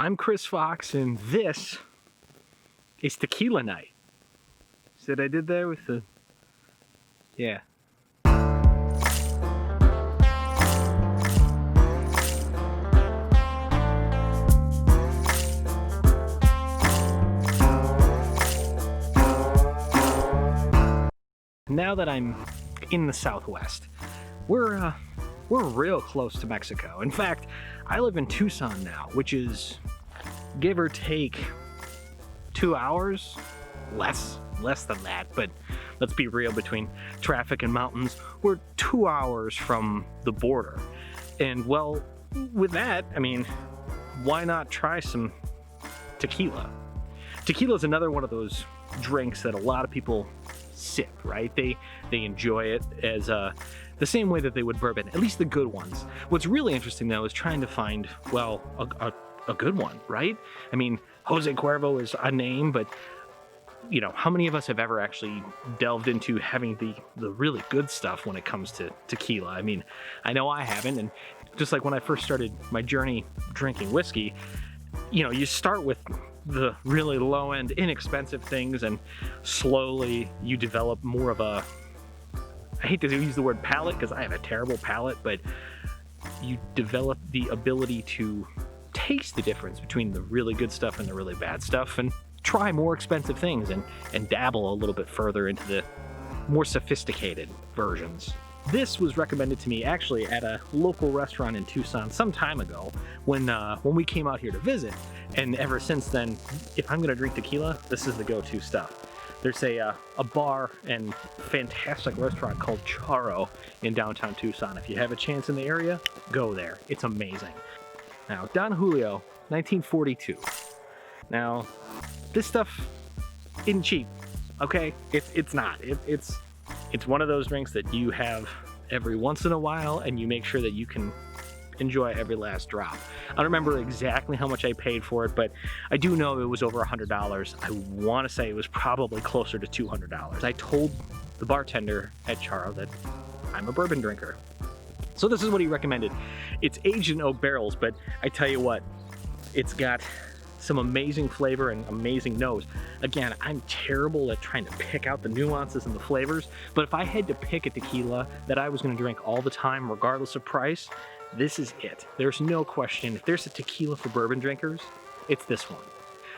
I'm Chris Fox, and this is Tequila Night. See what I did there with the... Yeah. Now that I'm in the Southwest, we're real close to Mexico. In fact, I live in Tucson now, which is give or take 2 hours, less than that, but let's be real, between traffic and mountains, we're 2 hours from the border. And well, with that, I mean, why not try some tequila? Tequila is another one of those drinks that a lot of people sip, right? They enjoy it as the same way that they would bourbon, at least the good ones. What's really interesting though is trying to find, well, a good one, right? I mean, Jose Cuervo is a name, but you know, how many of us have ever actually delved into having the really good stuff when it comes to tequila? I mean, I know I haven't, and just like when I first started my journey drinking whiskey, you know, you start with the really low-end, inexpensive things, and slowly you develop more of a, I hate to use the word palate because I have a terrible palate, but you develop the ability to taste the difference between the really good stuff and the really bad stuff, and try more expensive things and dabble a little bit further into the more sophisticated versions. This was recommended to me actually at a local restaurant in Tucson some time ago when we came out here to visit, and ever since then, if I'm gonna drink tequila, this is the go-to stuff. There's a bar and fantastic restaurant called Charro in downtown Tucson. If you have a chance in the area, go there. It's amazing. Now, Don Julio, 1942. Now, this stuff isn't cheap, okay? It's not. It's one of those drinks that you have every once in a while, and you make sure that you can enjoy every last drop. I don't remember exactly how much I paid for it, but I do know it was over $100. I want to say it was probably closer to $200. I told the bartender at Charro that I'm a bourbon drinker. So this is what he recommended. It's aged in oak barrels, but I tell you what, it's got some amazing flavor and amazing nose. Again, I'm terrible at trying to pick out the nuances and the flavors, but if I had to pick a tequila that I was going to drink all the time, regardless of price, this is it. There's no question. If there's a tequila for bourbon drinkers, it's this one.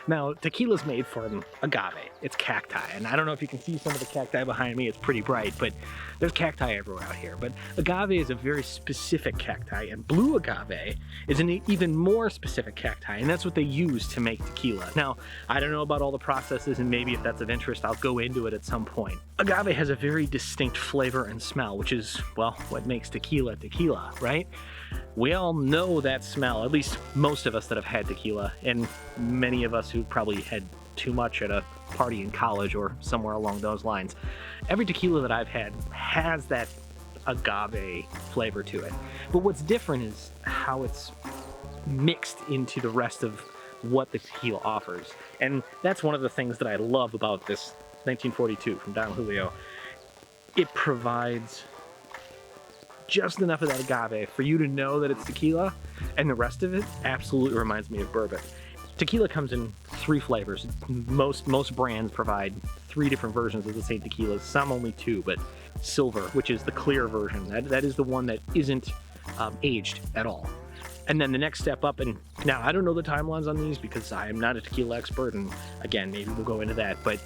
Now, tequila's made from agave. It's cacti, and I don't know if you can see some of the cacti behind me. It's pretty bright, but there's cacti everywhere out here. But agave is a very specific cacti, and blue agave is an even more specific cacti, and that's what they use to make tequila. Now, I don't know about all the processes, and maybe if that's of interest, I'll go into it at some point. Agave has a very distinct flavor and smell, which is, well, what makes tequila tequila, right? We all know that smell, at least most of us that have had tequila, and many of us who probably had too much at a party in college or somewhere along those lines. Every tequila that I've had has that agave flavor to it. But what's different is how it's mixed into the rest of what the tequila offers. And that's one of the things that I love about this 1942 from Don Julio. It provides just enough of that agave for you to know that it's tequila, and the rest of it absolutely reminds me of bourbon. Tequila comes in 3 flavors. Most brands provide 3 different versions of the same tequila, some only 2, but Silver, which is the clear version, that is the one that isn't aged at all. And then the next step up, and now I don't know the timelines on these because I am not a tequila expert, and again, maybe we'll go into that, but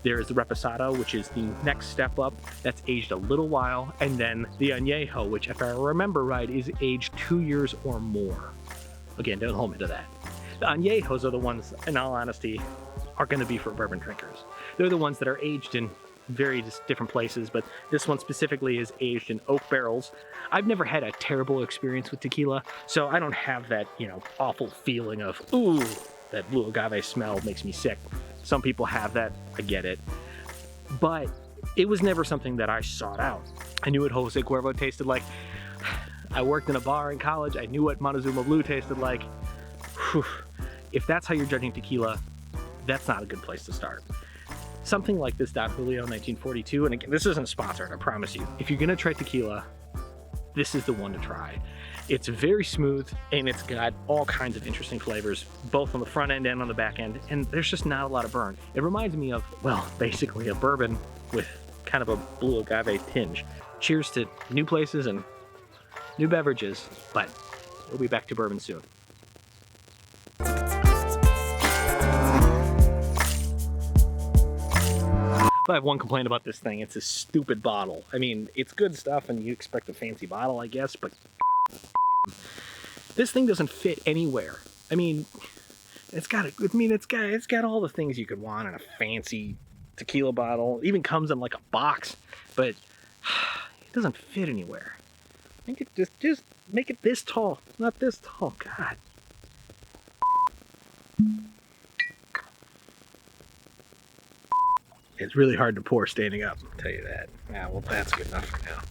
there's the Reposado, which is the next step up, that's aged a little while, and then the Añejo, which if I remember right, is aged 2 years or more. Again, don't hold me to that. The Añejos are the ones, in all honesty, are gonna be for bourbon drinkers. They're the ones that are aged in various different places, but this one specifically is aged in oak barrels. I've never had a terrible experience with tequila, so I don't have that, you know, awful feeling of, ooh, that blue agave smell makes me sick. Some people have that, I get it. But it was never something that I sought out. I knew what Jose Cuervo tasted like. I worked in a bar in college. I knew what Montezuma Blue tasted like. Whew. If that's how you're judging tequila, that's not a good place to start. Something like this Don Julio 1942, and again, this isn't sponsored, I promise you. If you're gonna try tequila, this is the one to try. It's very smooth, and it's got all kinds of interesting flavors, both on the front end and on the back end, and there's just not a lot of burn. It reminds me of, well, basically a bourbon with kind of a blue agave tinge. Cheers to new places and new beverages, but we'll be back to bourbon soon. If I have one complaint about this thing, it's a stupid bottle. I mean, it's good stuff and you expect a fancy bottle, I guess, but this thing doesn't fit anywhere. I mean, it's got all the things you could want in a fancy tequila bottle. It even comes in like a box, but it doesn't fit anywhere. Make it just make it this tall, not this tall. God. It's really hard to pour standing up, I'll tell you that. Yeah, well, that's good enough for now.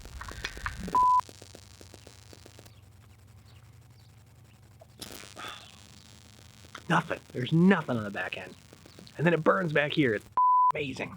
Nothing. There's nothing on the back end. And then it burns back here. It's amazing.